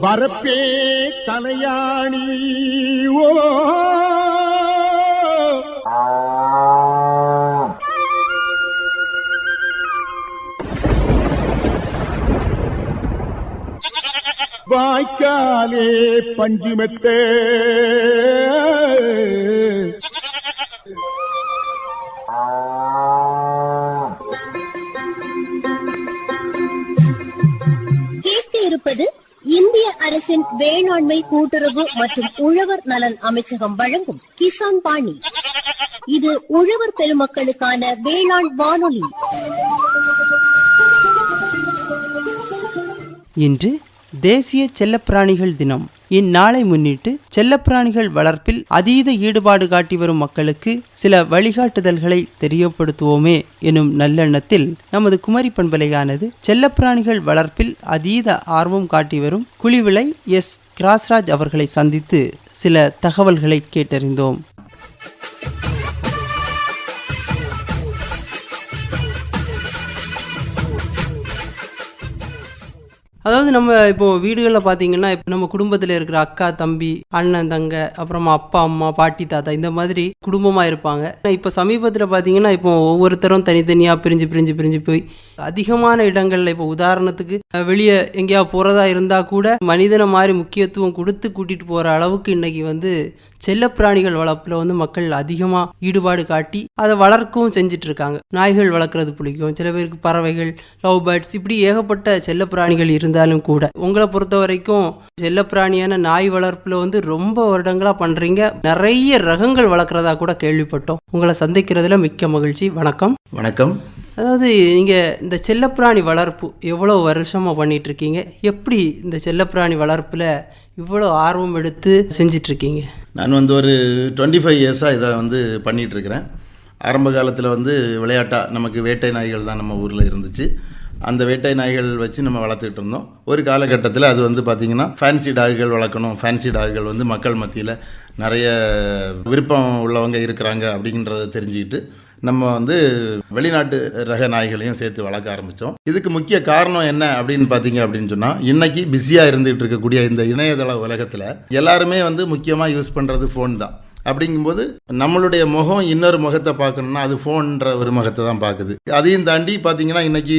வரப்பே தலையாணி ஓ வாய்க்காலே பஞ்சுமெத்தே கேட்டிருப்பது இந்திய அரசின் வேளாண்மை கூட்டுறவு மற்றும் உழவர் நலன் அமைச்சகம் வழங்கும் கிசான் பாணி. இது உழவர் பெருமக்களுக்கான வேளாண் வானொலி. இன்று தேசிய செல்லப்பிராணிகள் தினம். இந்நாளை முன்னிட்டு செல்லப்பிராணிகள் வளர்ப்பில் அதீத ஈடுபாடு காட்டி வரும் மக்களுக்கு சில வழிகாட்டுதல்களை தெரியப்படுத்துவோமே எனும் நல்லெண்ணத்தில் நமது குமரி பண்பலையானது செல்லப்பிராணிகள் வளர்ப்பில் அதீத ஆர்வம் காட்டி வரும் குளிவிளை எஸ் கிராஸ்ராஜ் அவர்களை சந்தித்து சில தகவல்களை கேட்டறிந்தோம். அதாவது நம்ம இப்போது வீடுகளில் பார்த்தீங்கன்னா இப்போ நம்ம குடும்பத்தில் இருக்கிற அக்கா தம்பி அண்ணன் தங்க அப்புறமா அப்பா அம்மா பாட்டி தாத்தா இந்த மாதிரி குடும்பமாக இருப்பாங்க. இப்போ சமீபத்தில் பார்த்தீங்கன்னா இப்போ ஒவ்வொருத்தரும் தனித்தனியாக பிரிஞ்சு போய் அதிகமான இடங்களில் இப்போ உதாரணத்துக்கு வெளியே எங்கேயா போகிறதா இருந்தால் கூட மனிதனை மாதிரி முக்கியத்துவம் கொடுத்து கூட்டிகிட்டு போகிற அளவுக்கு இன்றைக்கி செல்லப்பிராணிகள் வளர்ப்பில் மக்கள் அதிகமாக ஈடுபாடு காட்டி அதை வளர்க்கவும் செஞ்சிட்ருக்காங்க. நாய்கள் வளர்க்குறது பிடிக்கும், சில பேருக்கு பறவைகள், லவ் பேர்ட்ஸ், இப்படி ஏகப்பட்ட செல்லப்பிராணிகள் இருந்தாலும் கூட உங்களை பொறுத்த வரைக்கும் செல்லப்பிராணியான நாய் வளர்ப்பில் ரொம்ப வருடங்களாக பண்ணுறீங்க. நிறைய ரகங்கள் வளர்க்குறதா கூட கேள்விப்பட்டோம். உங்களை சந்திக்கிறதுல மிக்க மகிழ்ச்சி. வணக்கம். வணக்கம். அதாவது நீங்கள் இந்த செல்லப்பிராணி வளர்ப்பு எவ்வளோ வருஷமாக பண்ணிகிட்ருக்கீங்க? எப்படி இந்த செல்லப்பிராணி வளர்ப்பில் இவ்வளோ ஆர்வம் எடுத்து செஞ்சிட்ருக்கீங்க? நான் ஒரு 25 இயர்ஸாக இதை பண்ணிகிட்ருக்கிறேன். ஆரம்ப காலத்தில் விளையாட்டாக நமக்கு வேட்டை நாய்கள் தான் நம்ம ஊரில் இருந்துச்சு. அந்த வேட்டை நாய்கள் வச்சு நம்ம வளர்த்துக்கிட்டு இருந்தோம். ஒரு காலகட்டத்தில் அது பார்த்திங்கன்னா ஃபேன்சி டாகுகள் வளர்க்கணும், ஃபேன்சி டாகுகள் மக்கள் மத்தியில் நிறைய விருப்பம் உள்ளவங்க இருக்கிறாங்க அப்படின்றத தெரிஞ்சுக்கிட்டு நம்ம வெளிநாட்டு ரக நாய்களையும் சேர்த்து வளர்க்க ஆரம்பித்தோம். இதுக்கு முக்கிய காரணம் என்ன அப்படின்னு பார்த்தீங்க அப்படின்னு சொன்னால், இன்றைக்கி பிஸியாக இருந்துகிட்டு இருக்கக்கூடிய இந்த இணையதள உலகத்தில் எல்லாருமே முக்கியமாக யூஸ் பண்ணுறது ஃபோன் தான். அப்படிங்கும்போது நம்மளுடைய முகம் இன்னொரு முகத்தை பார்க்கணுன்னா அது ஃபோன்ற ஒரு முகத்தை தான் பார்க்குது. அதையும் தாண்டி பார்த்திங்கன்னா இன்றைக்கி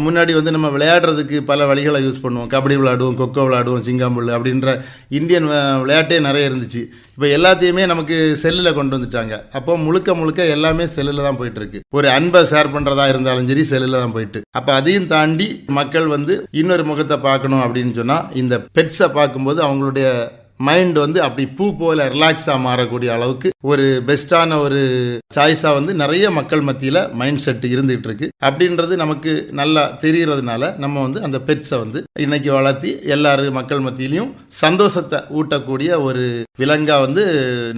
முன்னாடி நம்ம விளையாடுறதுக்கு பல வழிகளை யூஸ் பண்ணுவோம். கபடி விளையாடுவோம், கொக்கோ விளையாடுவோம், சிங்காம்புல் அப்படின்ற இந்தியன் விளையாட்டே நிறைய இருந்துச்சு. இப்போ எல்லாத்தையுமே நமக்கு செல்லில் கொண்டு வந்துட்டாங்க. அப்போ முழுக்க எல்லாமே செல்லில் தான் போயிட்டுருக்கு. ஒரு அன்பை ஷேர் பண்ணுறதா இருந்தாலும் சரி செல்லில் தான் போயிட்டு. அப்போ அதையும் தாண்டி மக்கள் இன்னொரு முகத்தை பார்க்கணும் அப்படின்னு சொன்னால் இந்த பெட்ஸை பார்க்கும்போது அவங்களுடைய மைண்ட் அப்படி பூ போல ரிலாக்ஸாக மாறக்கூடிய அளவுக்கு ஒரு பெஸ்ட்டான ஒரு சாய்ஸாக நிறைய மக்கள் மத்தியில் மைண்ட் செட் இருந்துகிட்டு இருக்கு. அப்படின்றது நமக்கு நல்லா தெரிகிறதுனால நம்ம அந்த பெட்ஸை இன்னைக்கு வளர்த்தி எல்லாரும் மக்கள் மத்தியிலையும் சந்தோஷத்தை ஊட்டக்கூடிய ஒரு விலங்காக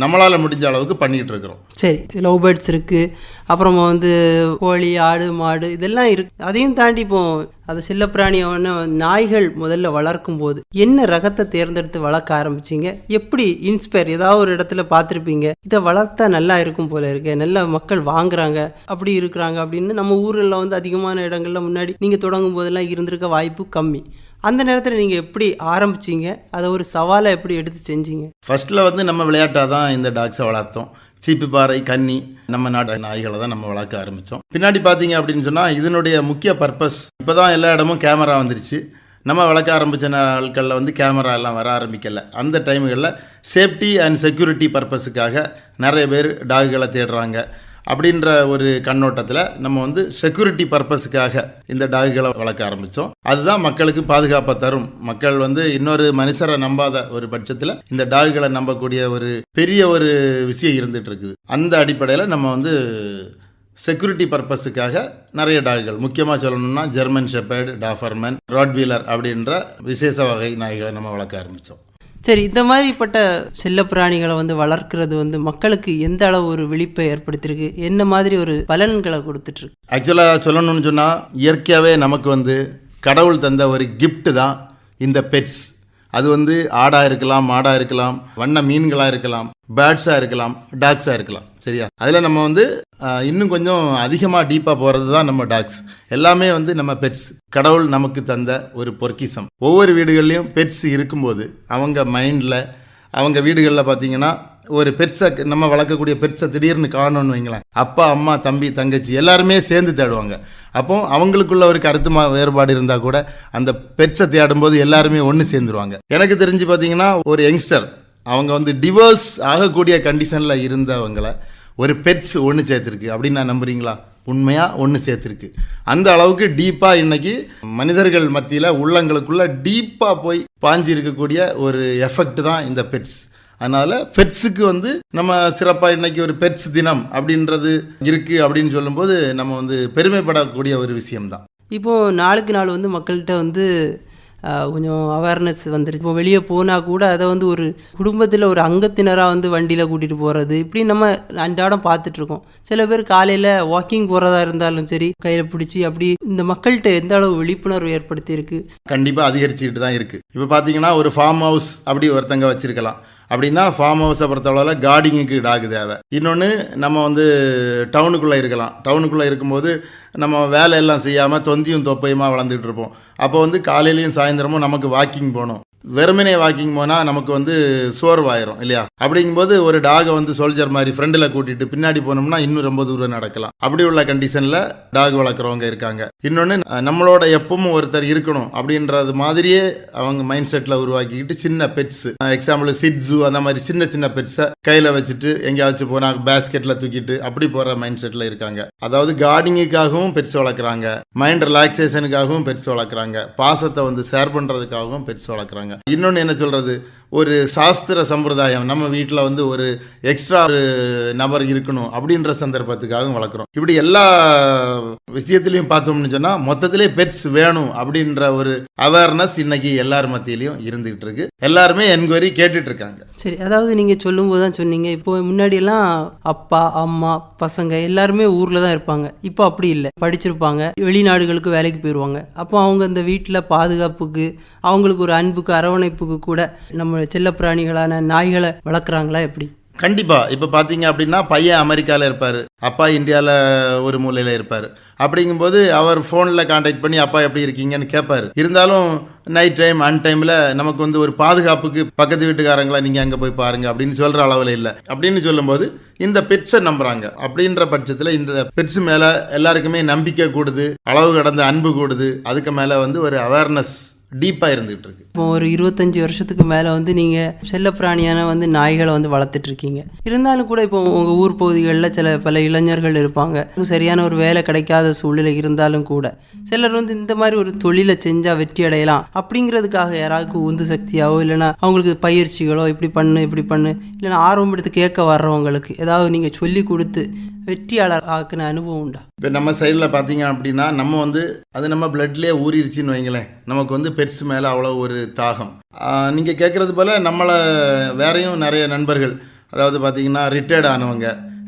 நம்மளால் முடிஞ்ச அளவுக்கு பண்ணிகிட்டு இருக்கிறோம். சரி, லவ் பேர்ட்ஸ் இருக்குது, அப்புறமா கோழி, ஆடு, மாடு இதெல்லாம் இருக்குது. அதையும் தாண்டி இப்போ அது செல்லப்பிராணியான நாய்கள் முதல்ல வளர்க்கும் போது என்ன ரகத்தை தேர்ந்தெடுத்து வளர்க்க ஆரம்பிச்சிங்க? எப்படி இன்ஸ்பயர்? ஏதாவது ஒரு இடத்துல பார்த்துருப்பீங்க, இதை வளர்த்தா நல்லா இருக்கும் போல இருக்கு, நல்ல மக்கள் வாங்குறாங்க, அப்படி இருக்கிறாங்க அப்படின்னு நம்ம ஊரில் அதிகமான இடங்கள்ல முன்னாடி நீங்கள் தொடங்கும் போதெல்லாம் இருந்திருக்க வாய்ப்பு கம்மி. அந்த நேரத்தில் நீங்கள் எப்படி ஆரம்பிச்சிங்க? அதை ஒரு சவாலை எப்படி எடுத்து செஞ்சீங்க? ஃபர்ஸ்ட்டில் நம்ம விளையாட்டாக தான் இந்த டாக்ஸை வளர்த்தோம். சீப்பு பாறை, கன்னி, நம்ம நாட்டு நாய்களை தான் நம்ம வளர்க்க ஆரம்பித்தோம். பின்னாடி பார்த்தீங்க அப்படின்னு சொன்னால் இதனுடைய முக்கிய பர்பஸ், இப்போ தான் எல்லா இடமும் கேமரா வந்துருச்சு. நம்ம வளர்க்க ஆரம்பித்த நாட்களில் கேமரா எல்லாம் வர ஆரம்பிக்கலை. அந்த டைமுகளில் சேஃப்டி அண்ட் செக்யூரிட்டி பர்பஸுக்காக நிறைய பேர் டாகுகளை தேடுறாங்க. அப்படின்ற ஒரு கண்ணோட்டத்தில் நம்ம செக்யூரிட்டி பர்பஸுக்காக இந்த டாகுகளை வளர்க்க ஆரம்பித்தோம். அதுதான் மக்களுக்கு பாதுகாப்பை தரும். மக்கள் இன்னொரு மனுஷரை நம்பாத ஒரு பட்சத்தில் இந்த டாகுகளை நம்பக்கூடிய ஒரு பெரிய ஒரு விஷயம் இருந்துகிட்டு இருக்குது. அந்த அடிப்படையில் நம்ம செக்யூரிட்டி பர்பஸுக்காக நிறைய டாகுகள், முக்கியமாக சொல்லணும்னா ஜெர்மன் ஷெப்பர்டு, டாபர்மேன், ராட்வீலர் அப்படின்ற விசேஷ வகை நாய்களை நம்ம வளர்க்க ஆரம்பித்தோம். சரி, இந்த மாதிரிப்பட்ட செல்லப்பிராணிகளை வளர்க்குறது மக்களுக்கு எந்த அளவு ஒரு விழிப்பை ஏற்படுத்தியிருக்கு, என்ன மாதிரி ஒரு பலன்களை கொடுத்துட்ருக்கு? ஆக்சுவலாக சொல்லணும்னு சொன்னால் இயற்கையாகவே நமக்கு கடவுள் தந்த ஒரு கிஃப்ட் தான் இந்த பெட்ஸ். அது வந்து ஆடாக இருக்கலாம், மாடாக இருக்கலாம், வண்ண மீன்களாக இருக்கலாம், பேர்ட்ஸாக இருக்கலாம், டாக்ஸாக இருக்கலாம். சரியா? அதில் நம்ம வந்து இன்னும் கொஞ்சம் அதிகமாக டீப்பாக போகிறது தான் நம்ம டாக்ஸ். எல்லாமே வந்து நம்ம பெட்ஸ், கடவுள் நமக்கு தந்த ஒரு பொற்கிசம். ஒவ்வொரு வீடுகள்லையும் பெட்ஸ் இருக்கும்போது அவங்க மைண்டில், அவங்க வீடுகளில் பார்த்தீங்கன்னா ஒரு பெட்ஸை, நம்ம வளர்க்கக்கூடிய பெட்ஸை திடீர்னு காணணும்னு வைங்களேன், அப்பா அம்மா தம்பி தங்கச்சி எல்லாருமே சேர்ந்து தேடுவாங்க. அப்போ அவங்களுக்குள்ள ஒரு கருத்து வேறுபாடு இருந்தால் கூட அந்த பெட்ஸை தேடும்போது எல்லாருமே ஒன்று சேர்ந்துருவாங்க. எனக்கு தெரிஞ்சு பார்த்தீங்கன்னா ஒரு யங்ஸ்டர் அவங்க வந்து டிவோர்ஸ் ஆகக்கூடிய கண்டிஷனில் இருந்தவங்களை ஒரு பெட்ஸ் ஒன்று சேர்த்துருக்கு அப்படின்னு நான் நம்புறீங்களா? உண்மையாக ஒன்று சேர்த்துருக்கு. அந்த அளவுக்கு டீப்பாக இன்னைக்கு மனிதர்கள் மத்தியில் உள்ளங்களுக்குள்ள டீப்பாக போய் பாஞ்சி இருக்கக்கூடிய ஒரு எஃபெக்ட் தான் இந்த பெட்ஸ். அதனால் பெட்ஸுக்கு வந்து நம்ம சிறப்பாக இன்றைக்கி ஒரு பெட்ஸ் தினம் அப்படின்றது இருக்குது அப்படின்னு சொல்லும்போது நம்ம வந்து பெருமைப்படக்கூடிய ஒரு விஷயம்தான். இப்போது நாளுக்கு நாள் வந்து மக்கள்கிட்ட வந்து கொஞ்சம் அவேர்னஸ் வந்துருச்சு. இப்போ வெளியே போனால் கூட அதை வந்து ஒரு குடும்பத்தில் ஒரு அங்கத்தினராக வந்து வண்டியில் கூட்டிகிட்டு போகிறது, இப்படி நம்ம அன்றாடம் பார்த்துட்ருக்கோம். சில பேர் காலையில் வாக்கிங் போகிறதா இருந்தாலும் சரி கையில் பிடிச்சி அப்படி இந்த மக்கள்கிட்ட எந்த அளவு விழிப்புணர்வு ஏற்படுத்தியிருக்கு? கண்டிப்பாக அதிகரிச்சுக்கிட்டு தான் இருக்குது. இப்போ பார்த்தீங்கன்னா ஒரு ஃபார்ம் ஹவுஸ் அப்படி ஒருத்தங்க வச்சுருக்கலாம். அப்படின்னா ஃபார்ம் ஹவுஸை பொறுத்தளவில் கார்டிங்குக்கு டாக் தேவை. இன்னொன்று நம்ம வந்து டவுனுக்குள்ளே இருக்கலாம். டவுனுக்குள்ளே இருக்கும்போது நம்ம வேலையெல்லாம் செய்யாமல் தொந்தியும் தொப்பையுமா வளர்ந்துட்டு இருப்போம். அப்போ வந்து காலையிலையும் சாயந்தரமும் நமக்கு வாக்கிங் போகணும். வெறுமனே வாக்கிங் போனால் நமக்கு வந்து சோர்வாயிரும் இல்லையா? அப்படிங்கும்போது ஒரு டாகை வந்து சோல்ஜர் மாதிரி ஃப்ரெண்டில் கூட்டிகிட்டு பின்னாடி போனோம்னா இன்னும் ரொம்ப தூரம் நடக்கலாம். அப்படி உள்ள கண்டிஷனில் டாக் வளர்க்குறவங்க இருக்காங்க. இன்னொன்று நம்மளோட எப்பவும் ஒருத்தர் இருக்கணும் அப்படின்றது மாதிரியே அவங்க மைண்ட் செட்டில் உருவாக்கிக்கிட்டு சின்ன பெட்ஸ், எக்ஸாம்பிள் சிட்ஸு அந்த மாதிரி சின்ன சின்ன பெட்ஸை கையில் வச்சுட்டு எங்கேயாச்சும் போனால் பேஸ்கெட்டில் தூக்கிட்டு அப்படி போகிற மைண்ட் செட்டில் இருக்காங்க. அதாவது கார்டிங்குக்காகவும் பெட்ஸ் வளர்க்குறாங்க, மைண்ட் ரிலாக்ஸேஷனுக்காகவும் பெட்ஸ் வளர்க்குறாங்க, பாசத்தை வந்து ஷேர் பண்ணுறதுக்காகவும் பெட்ஸ் வளர்க்குறாங்க. இன்னொன்று என்ன சொல்கிறது, ஒரு சாஸ்திர சம்பிரதாயம், நம்ம வீட்டில் வந்து ஒரு எக்ஸ்ட்ரா ஒரு நபர் இருக்கணும் அப்படின்ற சந்தர்ப்பத்துக்காக வளர்க்குறோம். இப்படி எல்லா விஷயத்துலையும் பார்த்தோம்னு சொன்னால் மொத்தத்திலே பெட்ஸ் வேணும் அப்படின்ற ஒரு அவேர்னஸ் இன்னைக்கு எல்லார் மத்தியிலையும் இருந்துகிட்டு இருக்கு. எல்லாருமே என்கொயரி கேட்டுட்டு இருக்காங்க. சரி, அதாவது நீங்கள் சொல்லும்போது தான் சொன்னீங்க, இப்போ முன்னாடியெல்லாம் அப்பா அம்மா பசங்க எல்லாருமே ஊரில் தான் இருப்பாங்க. இப்போ அப்படி இல்லை, படிச்சிருப்பாங்க, வெளிநாடுகளுக்கு வேலைக்கு போயிடுவாங்க. அப்போ அவங்க இந்த வீட்டில் பாதுகாப்புக்கு, அவங்களுக்கு ஒரு அன்புக்கு அரவணைப்புக்கு கூட நம்ம செல்ல பிராணிகளான நாய்களை வளர்க்குறாங்களா எப்படி? கண்டிப்பாக. இப்போ பார்த்தீங்க அப்படின்னா பையன் அமெரிக்காவில் இருப்பார், அப்பா இந்தியாவில் ஒரு மூலையில் இருப்பார். அப்படிங்கும்போது அவர் ஃபோனில் கான்டாக்ட் பண்ணி அப்பா எப்படி இருக்கீங்கன்னு கேட்பார். இருந்தாலும் நைட் டைம் அன்டைமில் நமக்கு வந்து ஒரு பாதுகாப்புக்கு பக்கத்து வீட்டுக்காரங்களா நீங்கள் அங்கே போய் பாருங்கள் அப்படின்னு சொல்கிற அளவில் இல்லை. அப்படின்னு சொல்லும்போது இந்த பெட்ஸை நம்புகிறாங்க. அப்படின்ற பட்சத்தில் இந்த பெட்ஸ் மேலே எல்லாருக்குமே நம்பிக்கை கூடுது, அளவு கடந்த அன்பு கூடுது. அதுக்கு மேலே வந்து ஒரு அவேர்னஸ் டீப்பாக இருந்துகிட்டு இருக்கு. இப்போ ஒரு 25 வருஷத்துக்கு மேலே வந்து நீங்கள் செல்லப்பிராணியான வந்து நாய்களை வந்து வளர்த்துட்ருக்கீங்க. இருந்தாலும் கூட இப்போ உங்கள் ஊர் பகுதிகளில் பல இளைஞர்கள் இருப்பாங்க, சரியான ஒரு வேலை கிடைக்காத சூழ்நிலை இருந்தாலும் கூட சிலர் வந்து இந்த மாதிரி ஒரு தொழிலை செஞ்சால் வெற்றி அடையலாம் அப்படிங்கிறதுக்காக யாராவது உந்து சக்தியாவோ இல்லைனா அவங்களுக்கு பயிற்சிகளோ இப்படி பண்ணு இல்லைனா ஆர்வம் எடுத்து கேட்க வர்றவங்களுக்கு ஏதாவது நீங்கள் சொல்லி கொடுத்து வெற்றியாளர் ஆக்குன அனுபவம் உண்டா? இப்போ நம்ம சைடில் பார்த்தீங்க அப்படின்னா நம்ம வந்து அது நம்ம பிளட்லேயே ஊறிடுச்சின்னு வைங்களேன். நமக்கு வந்து பெட்ஸ் மேலே அவ்வளோ ஒரு தாகம். நீங்கள் கேட்குறது போல் நம்மளை வேறையும் நிறைய நண்பர்கள், அதாவது பார்த்தீங்கன்னா ரிட்டையர்ட் ஆனவங்க,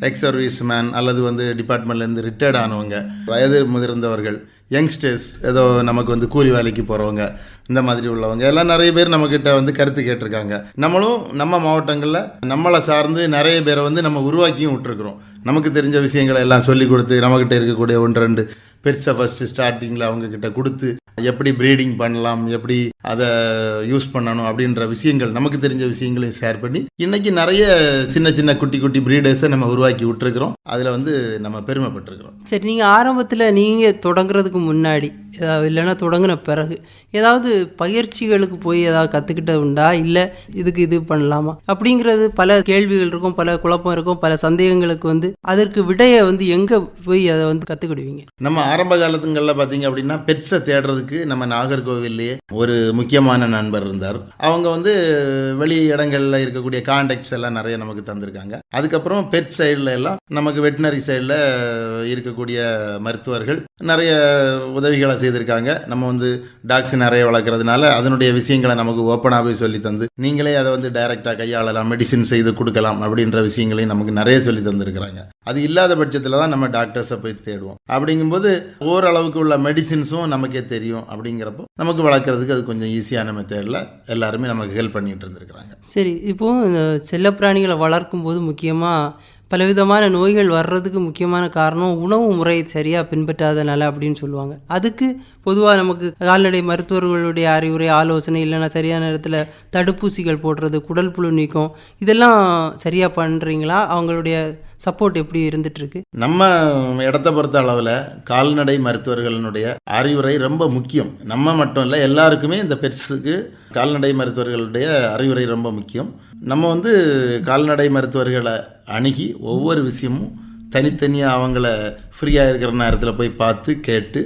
எக்ஸ் சர்வீஸ் மேன் அல்லது வந்து டிபார்ட்மெண்ட்லேருந்து ரிட்டையர்ட் ஆனவங்க, வயது முதிர்ந்தவர்கள், யங்ஸ்டர்ஸ், ஏதோ நமக்கு வந்து கூலி வேலைக்கு போகிறவங்க, இந்த மாதிரி உள்ளவங்க எல்லாம் நிறைய பேர் நம்மக்கிட்ட வந்து கருத்து கேட்டிருக்காங்க. நம்மளும் நம்ம மாவட்டங்களில் நம்மளை சார்ந்து நிறைய பேரை வந்து நம்ம உருவாக்கியும் விட்டுருக்குறோம். நமக்கு தெரிஞ்ச விஷயங்களை எல்லாம் சொல்லி கொடுத்து நம்மக்கிட்ட இருக்கக்கூடிய 1-2 பெட்ஸை ஃபஸ்ட்டு ஸ்டார்டிங்கில் அவங்கக்கிட்ட கொடுத்து எப்படி ப்ரீடிங் பண்ணலாம், எப்படி அதை யூஸ் பண்ணணும் அப்படின்ற விஷயங்கள், நமக்கு தெரிஞ்ச விஷயங்களையும் ஷேர் பண்ணி இன்றைக்கி நிறைய சின்ன சின்ன குட்டி குட்டி ப்ரீடர்ஸை நம்ம உருவாக்கி விட்டுருக்குறோம். அதில் வந்து நம்ம பெருமைப்பட்டிருக்கிறோம். சரி, நீங்கள் ஆரம்பத்தில் நீங்கள் தொடங்குறதுக்கு முன்னாடி ஏதாவது இல்லைன்னா தொடங்கின பிறகு ஏதாவது பயிற்சிகளுக்கு போய் ஏதாவது கற்றுக்கிட்டது உண்டா? இல்லை இதுக்கு இது பண்ணலாமா அப்படிங்கிறது பல கேள்விகள் இருக்கும், பல குழப்பம் இருக்கும், பல சந்தேகங்களுக்கு வந்து அதற்கு விடையை வந்து எங்கே போய் அதை வந்து கற்றுக்கிடுவீங்க? நம்ம ஆரம்ப காலத்துங்களில் பார்த்தீங்க அப்படின்னா பெட்ஸை தேடுறதுக்கு நம்ம நாகர்கோவில்லையே ஒரு முக்கியமான நண்பர் இருந்தார். அவங்க வந்து வெளி இடங்களில் இருக்கக்கூடிய கான்டாக்ட்ஸ் எல்லாம் நிறைய நமக்கு தந்திருக்காங்க. அதுக்கப்புறம் பெட் சைடில் எல்லாம் நமக்கு வெட்டினரி சைடில் இருக்கக்கூடிய மருத்துவர்கள் நிறைய உதவிகளை செய்திருக்காங்க. நம்ம வந்து டாக்ஸ் நிறைய வளர்க்குறதுனால அதனுடைய விஷயங்களை நமக்கு ஓப்பனாகவே சொல்லி தந்து நீங்களே அதை வந்து டைரெக்டாக கையாளலாம், மெடிசின் செய்து கொடுக்கலாம் அப்படின்ற விஷயங்களையும் நமக்கு நிறைய சொல்லி தந்திருக்கிறாங்க. அது இல்லாத பட்சத்தில் தான் நம்ம டாக்டர்ஸை போய் தேடுவோம். அப்படிங்கும்போது ஓரளவுக்கு உள்ள மெடிசின்ஸும் நமக்கே தெரியும். முடியும் அப்படிங்கிறப்போ நமக்கு வளர்க்குறதுக்கு அது கொஞ்சம் ஈஸியான மெத்தடில் எல்லாருமே நமக்கு ஹெல்ப் பண்ணிகிட்டு இருந்திருக்கிறாங்க. சரி, இப்போது இந்த செல்லப்பிராணிகளை வளர்க்கும் போது முக்கியமாக பலவிதமான நோய்கள் வர்றதுக்கு முக்கியமான காரணம் உணவு முறை சரியாக பின்பற்றாதனால அப்படின்னு சொல்லுவாங்க. அதுக்கு பொதுவாக நமக்கு கால்நடை மருத்துவர்களுடைய அறிவுரை, ஆலோசனை, இல்லைன்னா சரியான நேரத்தில் தடுப்பூசிகள் போடுறது, குடல் புழு நீக்கம், இதெல்லாம் சரியாக பண்ணுறீங்களா? அவங்களுடைய சப்போர்ட் எப்படி இருந்துகிட்ருக்கு? நம்ம இடத்த பொறுத்த அளவில் கால்நடை மருத்துவர்களுடைய அறிவுரை ரொம்ப முக்கியம். நம்ம மட்டும் இல்லை, எல்லாருக்குமே இந்த பெட்ஸுக்கு கால்நடை மருத்துவர்களுடைய அறிவுரை ரொம்ப முக்கியம். நம்ம கால்நடை மருத்துவர்களை அணுகி ஒவ்வொரு விஷயமும் தனித்தனியாக அவங்கள ஃப்ரீயாக இருக்கிற நேரத்தில் போய் பார்த்து கேட்டு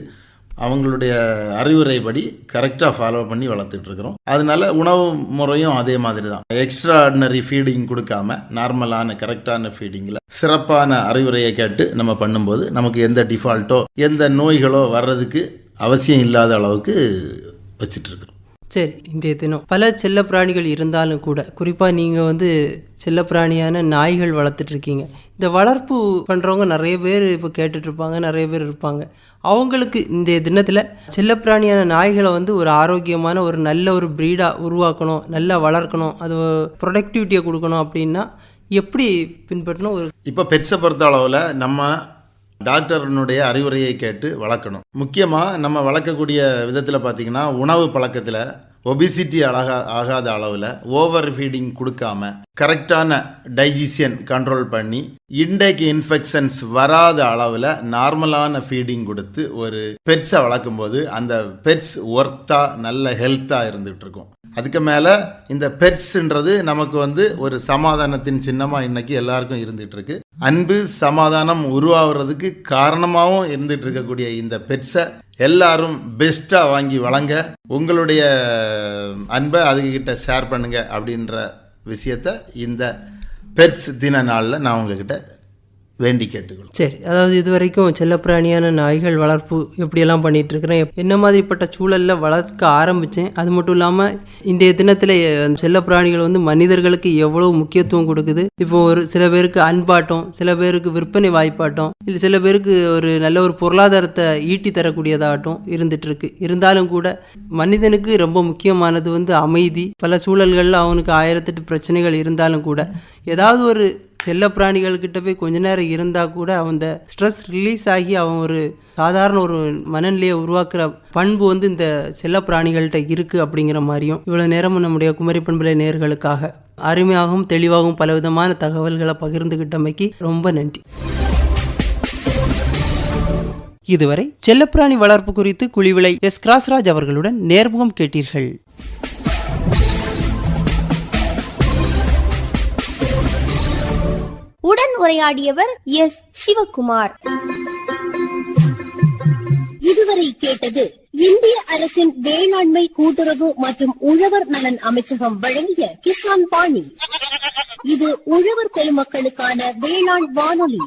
அவங்களுடைய அறிவுரைப்படி கரெக்டாக ஃபாலோ பண்ணி வளர்த்துட்ருக்குறோம். அதனால உணவு முறையும் அதே மாதிரி தான். எக்ஸ்ட்ரா ஆர்டினரி ஃபீடிங் கொடுக்காம நார்மலான கரெக்டான ஃபீடிங்கில் சிறப்பான அறிவுரையை கேட்டு நம்ம பண்ணும்போது நமக்கு எந்த டிஃபால்ட்டோ எந்த நோய்களோ வர்றதுக்கு அவசியம் இல்லாத அளவுக்கு வச்சிட்ருக்குறோம். சரி, இன்றைய தினம் பல செல்ல பிராணிகள் இருந்தாலும் கூட குறிப்பாக நீங்கள் செல்ல பிராணியான நாய்கள் வளர்த்துட்ருக்கீங்க. இந்த வளர்ப்பு பண்ணுறவங்க நிறைய பேர் இப்போ கேட்டுட்ருப்பாங்க, நிறைய பேர் இருப்பாங்க. அவங்களுக்கு இந்த தினத்தில் செல்லப்பிராணியான நாய்களை ஒரு ஆரோக்கியமான ஒரு நல்ல ஒரு ப்ரீடாக உருவாக்கணும், நல்லா வளர்க்கணும், அது ப்ரொடக்டிவிட்டியை கொடுக்கணும் அப்படின்னா எப்படி பின்பற்றணும்? இப்போ பெட்ஸை பொறுத்த அளவில் நம்ம டாக்டர்னுடைய அறிவுரையை கேட்டு வளர்க்கணும். முக்கியமாக நம்ம வளர்க்கக்கூடிய விதத்தில் பார்த்திங்கன்னா உணவு பழக்கத்தில் ஒபிசிட்டி ஆகாத அளவில் ஓவர் ஃபீடிங் கொடுக்காம கரெக்டான டைஜஷன் கண்ட்ரோல் பண்ணி இன்டேக் இன்ஃபெக்ஷன்ஸ் வராத அளவில் நார்மலான ஃபீடிங் கொடுத்து ஒரு பெட்ஸை வளர்க்கும்போது அந்த பெட்ஸ் ஒர்த்தாக நல்ல ஹெல்த்தாக இருந்துகிட்டு இருக்கும். அதுக்கு மேலே இந்த பெட்ஸ்ன்றது நமக்கு ஒரு சமாதானத்தின் சின்னமாக இன்னைக்கு எல்லாருக்கும் இருந்துகிட்டு இருக்கு. அன்பு சமாதானம் உருவாகிறதுக்கு காரணமாகவும் இருந்துகிட்டு இருக்கக்கூடிய இந்த பெட்ஸை எல்லாரும் பெஸ்ட்டாக வாங்கி வழங்க, உங்களுடைய அன்பை அதுக்கிட்ட ஷேர் பண்ணுங்க அப்படின்ற விஷயத்தை இந்த பெட்ஸ் தின நாளில் நான் உங்ககிட்ட வேண்டி கேட்டுக்கணும். சரி, அதாவது இதுவரைக்கும் செல்லப்பிராணியான நாய்கள் வளர்ப்பு எப்படியெல்லாம் பண்ணிகிட்ருக்கிறேன், என்ன மாதிரிப்பட்ட சூழலில் வளர்க்க ஆரம்பித்தேன், அது மட்டும் இல்லாமல் இன்றைய தினத்தில் செல்லப்பிராணிகள் மனிதர்களுக்கு எவ்வளோ முக்கியத்துவம் கொடுக்குது. இப்போ சில பேருக்கு அன்பாட்டம், சில பேருக்கு விற்பனை வாய்ப்பாட்டம், இல்லை சில பேருக்கு ஒரு நல்ல ஒரு பொருளாதாரத்தை ஈட்டி தரக்கூடியதாகட்டும் இருந்துகிட்ருக்கு. இருந்தாலும் கூட மனிதனுக்கு ரொம்ப முக்கியமானது அமைதி. பல சூழல்களில் அவனுக்கு 1008 பிரச்சனைகள் இருந்தாலும் கூட ஏதாவது ஒரு செல்ல பிராணிகள்கிட்ட போய் கொஞ்ச நேரம் இருந்தால் கூட அந்த ஸ்ட்ரெஸ் ரிலீஸ் ஆகி அவன் ஒரு சாதாரண ஒரு மனநிலையை உருவாக்குற பண்பு இந்த செல்ல பிராணிகள்கிட்ட இருக்குது அப்படிங்கிற மாதிரியும் இவ்வளோ நேரமும் நம்முடைய குமரி பண்பலை நேயர்களுக்காக அருமையாகவும் தெளிவாகவும் பலவிதமான தகவல்களை பகிர்ந்துகிட்டமைக்கு ரொம்ப நன்றி. இதுவரை செல்லப்பிராணி வளர்ப்பு குறித்து குழிவிளை எஸ் கிராஸ்ராஜ் அவர்களுடன் நேர்முகம் கேட்டீர்கள். உடன் உரையாடியவர் எஸ் சிவகுமார். இதுவரை கேட்டது இந்திய அரசின் வேளாண்மை கூட்டுறவு மற்றும் உழவர் நலன் அமைச்சகம் வழங்கிய கிசான் பாணி. இது உழவர் பெருமக்களுக்கான வேளாண் வானொலி.